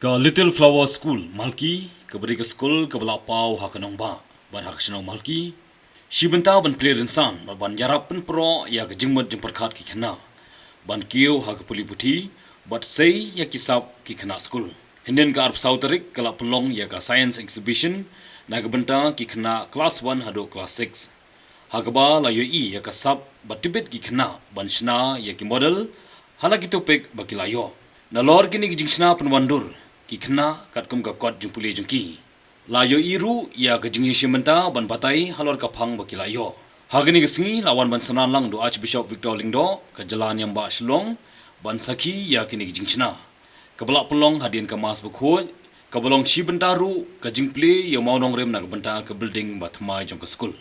Ka Little Flower School Malki kaberi ke school ke belapau hakanong ba ban haksenong Malki shibenta ban player insan ban yarap pen pro ya ke jingmat jing perkhat ki khana ban kieu ha ke puli puthi bat sei ya kisap ki khana school hinden ka arp sautarik kala pelong ya ka science exhibition na ke benta ki khana class 1 hado class 6 ha ke ba la yo I ya ka sap bat tibet ki khana ban shna ya ki model hala ki topik ba ki la yo na lor kini ki jingshna pen wandur ki khna kat kum ka kot jumpuli jungki la yo iru ya ka jingi shimenta ban batai halor ka phang bakila yo hagani gisngi lawan ban sanan lang do Archbishop Victor Lingdo ka jalan yang ba shlong ban sakhi ya kini jingchna ka bala pelong hadin ka mas bukho ka bolong shibenta ru ka jingpli yo maunong rem na ka benta ka building ba thmai jong ka school.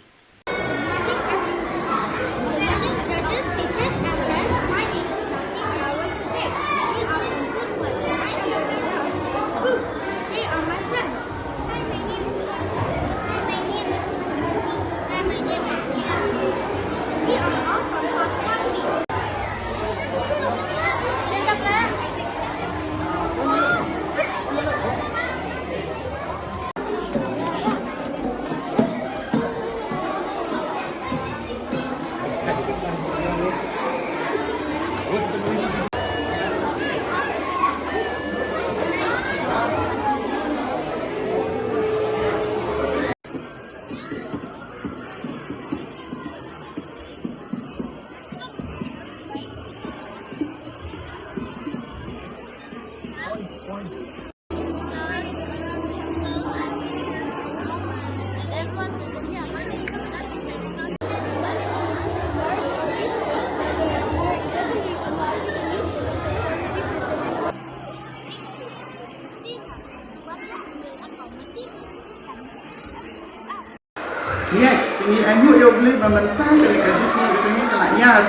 Ya, ini ayu yo boleh membentang dari kaji semua macam ni kelayar,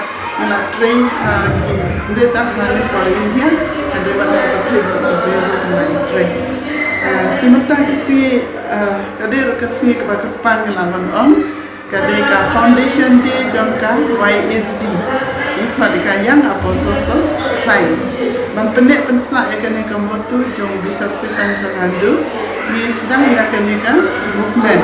nak train dia tak mana korea ada banyak terus berbeza dengan train. Timbang kasi kader kasi kebakapan lawan kader ka foundation dia jangka YAC. Ikut dikayang apostle Christ. Mempendek pensak akan kamu tu jong Bishop Stephen Fernando. Ni sedang ia kenika movement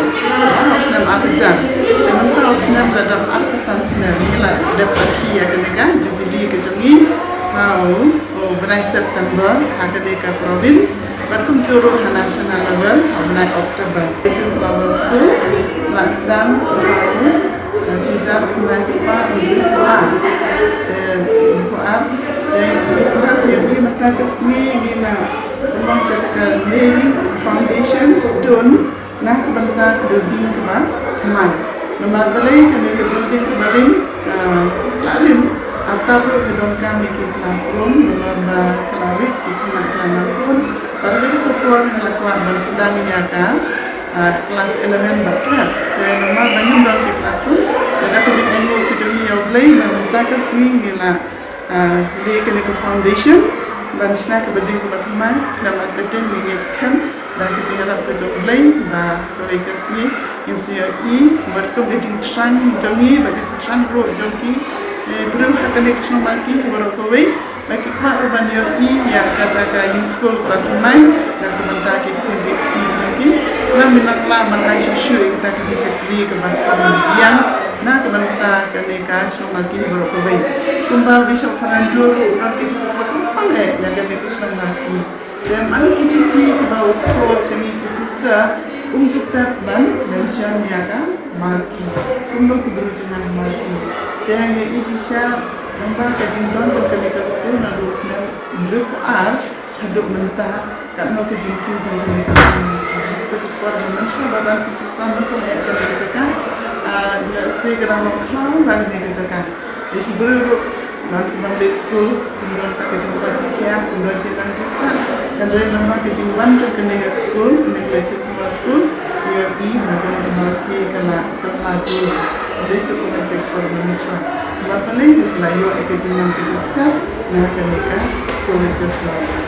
Osnam Arjan dan mentah Osnam dalam arpesan senam inilah dapat ia kenika jubili kejangi benai September kenika province berkum curu national level benai Oktober Little Flower School nak sedang baru tidak benai sepa dan yang mentah kesmi gina memang katakan laying foundation stone nak kebentar building keba mai nomor balai kami building kebaring larin atau gedung kami ke classroom nomor kelarit kita nak kelanang pun pada itu keluar lakukan bersedang nyaka kelas 11 bakat dan nomor banyak dalam ke classroom dan aku jadi ilmu kejadian yang boleh minta kesini gila lay kena ke foundation dan snak berdiri ke batmai nama ketin mengeskan dan ketinggalan kerja lain dan komunikasi yang CRE berkum edin trang jangi bagi trang ro jangi beri connection lagi berokoi bagi kuat urban I yang katakan in school batmai dan kementar ke kundi jangi kalau minaklah manai syushui kita kerja cekli ke batmai yang na kementar kenika lagi berokoi kumbal Bishop Fernando dan kerja yang kami kusam lagi dan ang kiciti kebau ko semi kisisa dapat mention yaga marki kuburu jangan marki dan yang isisya nombor kejindon terkini ke school na dosna grup R hidup mentah karena kejinti jangan ke school itu kuat mention badan sistem itu yang kami kerjakan segera mengklau bagi kerjakan jadi baru Bangladesh school, kemudian tak kejumpa jikian, kemudian jikan jiskan, dan dari lembah kejumpan terkena school, neglected school, ia maka dimiliki kena keladu, jadi cukup baik permanusia. Maka ni dikelayu kejumpan kejiskan, nak kena school itu flower.